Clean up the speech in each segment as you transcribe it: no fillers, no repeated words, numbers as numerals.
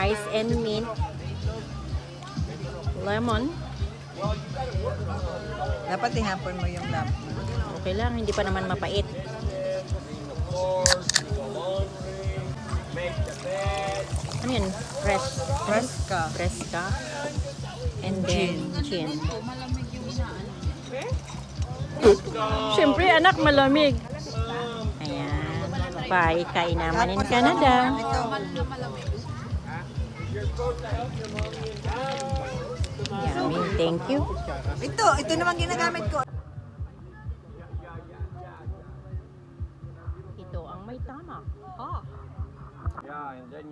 Ice and mint. Lemon. Dapat ihapon mo yung lamp. Okay lang, hindi pa naman mapait. Ano yun? Fresca. Fresca. And then, gin. Siyempre, anak, malamig. Ayan. Bye, kainamanin ka na daw. Yummy, thank you. Ito naman ginagamit ko. Ito ang may tama. Oh, Yeah, and then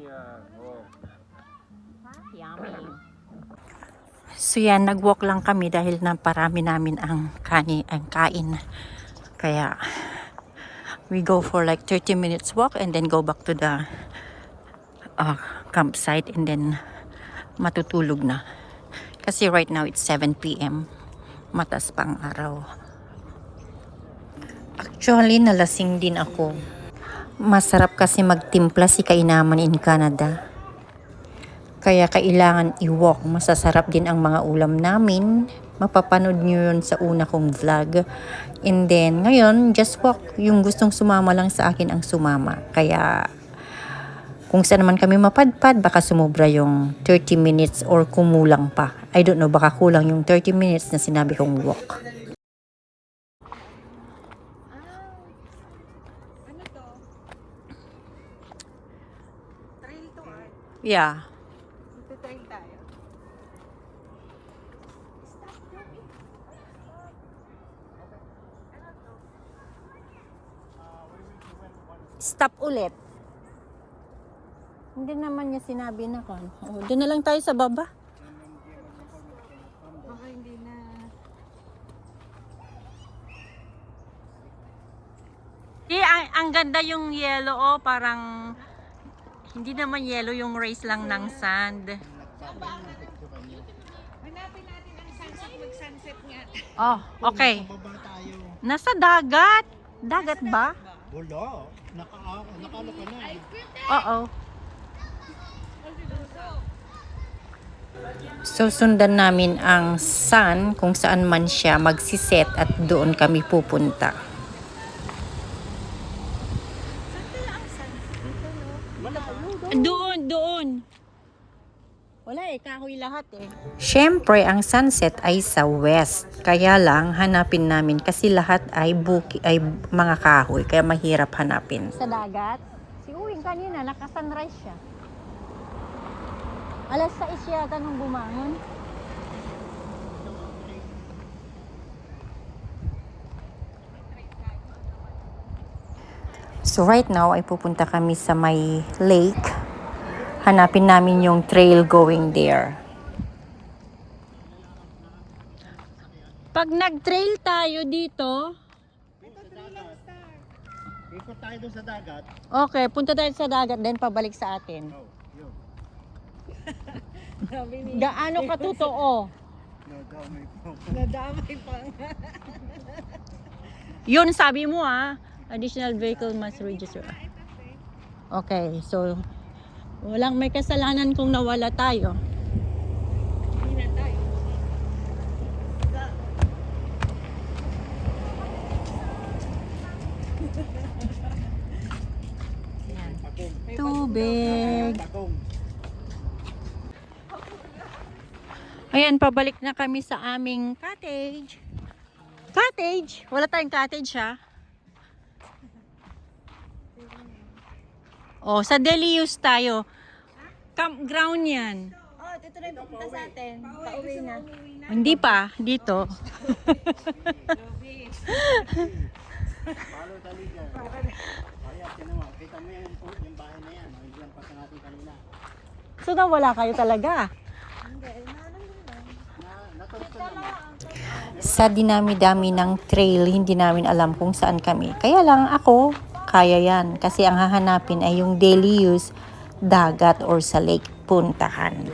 yummy. So yan, nag-walk lang kami dahil naparami namin ang kain. Kaya, we go for like 30 minutes walk and then go back to the campsite and then matutulog na. Kasi right now it's 7 p.m. Matas pang araw. Actually, nalasing din ako. Masarap kasi magtimpla si kainaman in Canada. Kaya kailangan i-walk. Masasarap din ang mga ulam namin. Mapapanood nyo yun sa una kong vlog. And then, ngayon, just walk. Yung gustong sumama lang sa akin ang sumama. Kaya, kung saan naman kami mapadpad, baka sumubra yung 30 minutes or kumulang pa. I don't know, baka kulang yung 30 minutes na sinabi kong walk. Ano to? Trail to art. Yeah. Ito trail tayo. Stop ulit. Hindi naman niya sinabi na kon. Oh, doon na lang tayo sa baba. Baka hindi na. Ang ganda yung yellow, oh, parang hindi naman yellow, yung race lang ng sand. Hanapin natin ang sunset, mag-sunset nga. Oh, okay. Nasa dagat. Dagat ba? Wala. Nakalo ka na. Oo. So, sundan namin ang sun kung saan man siya magsiset at doon kami pupunta. Doon. Wala kahoy lahat Siyempre, ang sunset ay sa west. Kaya lang, hanapin namin kasi lahat ay mga kahoy. Kaya mahirap hanapin. Sa dagat? Si Uwing kanina, naka-sunrise siya. Alas 6 yata nung bumangon. So right now ay pupunta kami sa may lake. Hanapin namin yung trail going there. Pag nag-trail tayo dito, Ikot tayo doon sa dagat. okay, punta tayo sa dagat then pabalik sa atin. Oh, yun. Gaano ka totoo? Nadamay po. Nadamay pa nga. Yun sabi mo additional vehicle must register. Okay, so walang may kasalanan kung nawala tayo. Hindi na tayo. Yan. Tubig. Takong. Ayan, pabalik na kami sa aming cottage. Cottage? Wala tayong cottage Oh, sa Delius tayo. Campground yan. Oh, dito na yung pupunta sa atin. Pauwi na. Hindi pa, dito. Palo taligan. Kaya, tinawa. Kita mo yung bahay na yan. Hindi lang pa sa natin kanina. So, nawala kayo talaga. Natulog ka naman. Sa dinami-dami ng trail, hindi namin alam kung saan kami. Kaya lang ako, kaya yan. Kasi ang hahanapin ay yung daily use, dagat or sa lake puntahan.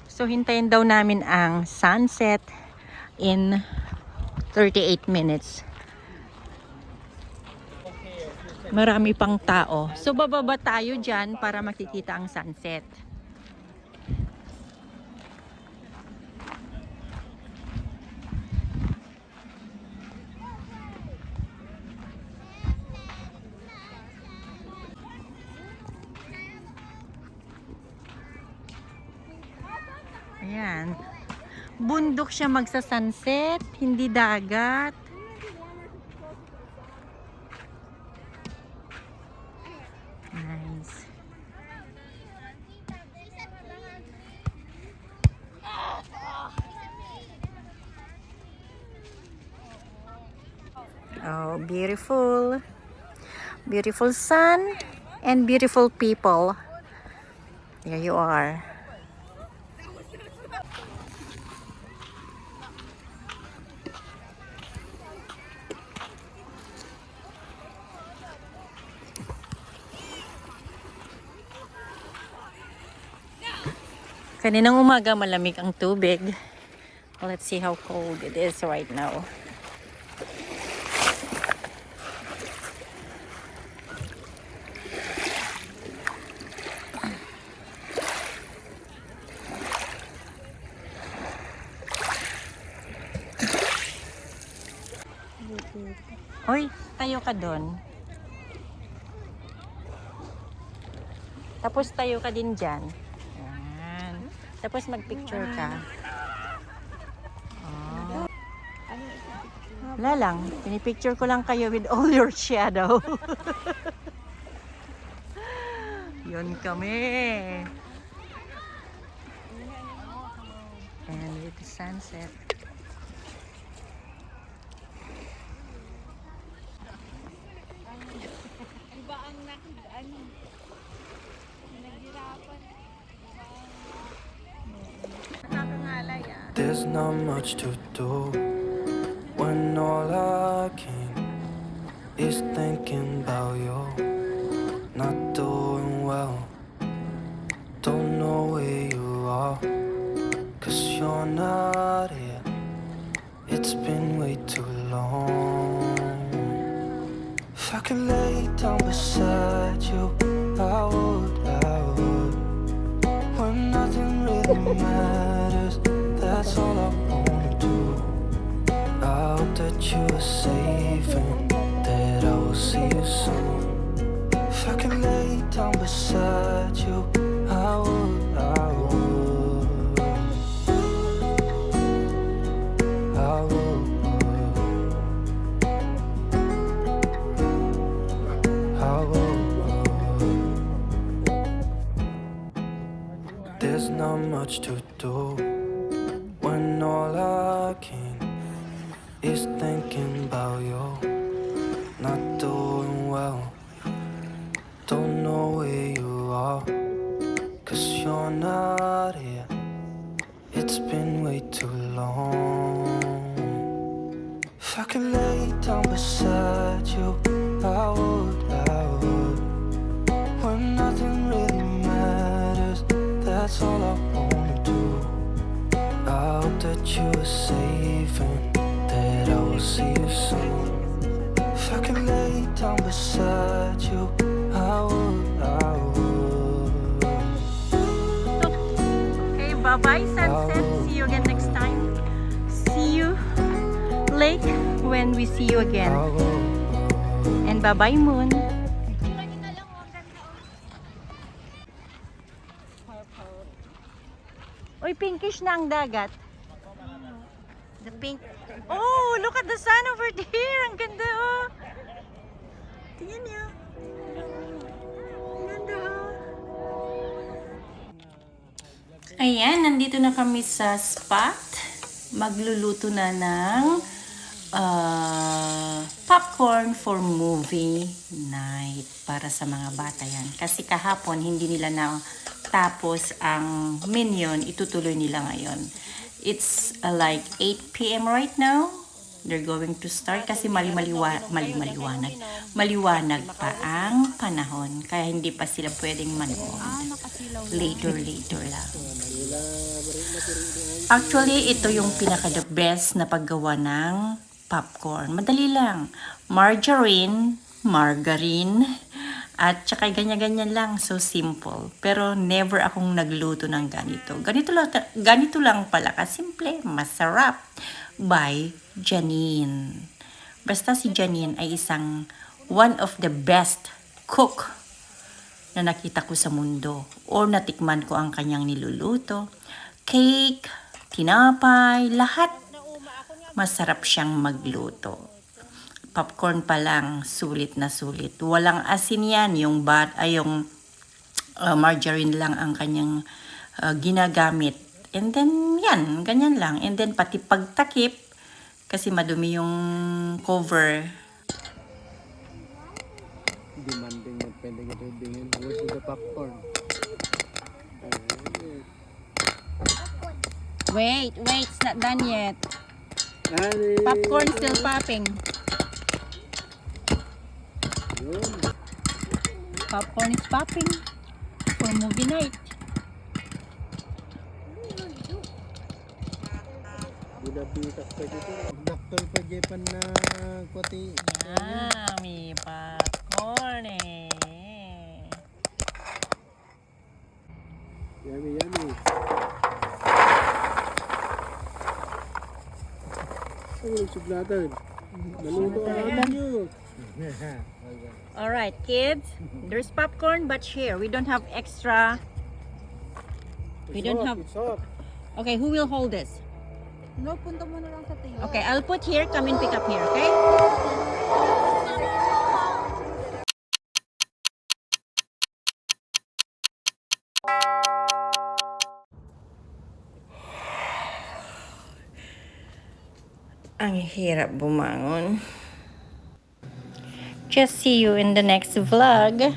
So, hintayin daw namin ang sunset in 38 minutes. Marami pang tao. So bababa tayo dyan para makikita ang sunset. Ayan. Bundok siya magsa-sunset, hindi dagat. Nice. Oh, beautiful. Beautiful sun and beautiful people. There you are. Kaninang umaga malamig ang tubig. Let's see how cold it is right now. Oy, tayo ka doon. Tapos tayo ka din dyan. Yan. Tapos magpicture ka. Oh. Wala lang. Pinipicture ko lang kayo with all your shadow. Yun kami. And with the sunset. Iba ang naghirapan. Nakakangalay ah. There's not much to do when all I can is thinking about you. Not doing well, don't know where you are, 'cause you're not here. It's been way too long. If I could lay down beside you, I would. When nothing really matters, that's all I wanna do. I hope that you are safe and that I will see you soon. If I could lay down beside you, I would. I would. I would. There's not much to do when all I can is thinking about you. Not doing well, don't know where you are, 'cause you're not here. It's been way too long. If I could lay down beside you, I would. When nothing really matters, that's all I wanna do. I hope that you are safe and that I will see you soon. If I could lay down beside you, I would. Okay, bye-bye sunset. See you again next time. See you lake when we see you again. I would. And bye-bye moon. Uy, pinkish na ang dagat. The pink. Oh, look at the sun over there. Ang ganda, oh. Tingnan niyo. Ang ganda, oh. Ayan, nandito na kami sa spot. Magluluto na ng popcorn for movie night para sa mga bata yan. Kasi kahapon, hindi nila na tapos ang Minion, itutuloy nila ngayon. It's like 8 p.m. right now. They're going to start kasi maliwanag pa ang panahon. Kaya hindi pa sila pwedeng manood. Later lang. Actually, ito yung pinaka-the best na paggawa ng popcorn. Madali lang. Margarine, margarine, at tsaka ganyan-ganyan lang. So simple. Pero never akong nagluto ng ganito. Ganito lang pala kasimple, masarap. By Janine. Basta si Janine ay isang one of the best cook na nakita ko sa mundo or natikman ko ang kanyang niluluto. Cake, tinapay, lahat. Masarap siyang magluto. Popcorn pa lang, sulit na sulit. Walang asin yan, yung margarine lang ang kanyang ginagamit. And then, yan, ganyan lang. And then, pati pagtakip, kasi madumi yung cover. Demanding na pwede ka tubingin. Where's the popcorn? Wait, it's not done yet. Ani. Popcorn still popping. Yun. Popcorn is popping for movie night. Binabitak pa dito. Doktor pa Jepan na kwati. Yummy popcorn eh. Yummy, yummy. Ang sublatan. Naluto ang nyo. All right, kids. There's popcorn, but here we don't have extra. We don't have. It's hot. Okay, who will hold this? No, punta mo na lang sa tayo. Okay, I'll put here. Come and pick up here. Okay. Ang hirap bumangon. Just see you in the next vlog.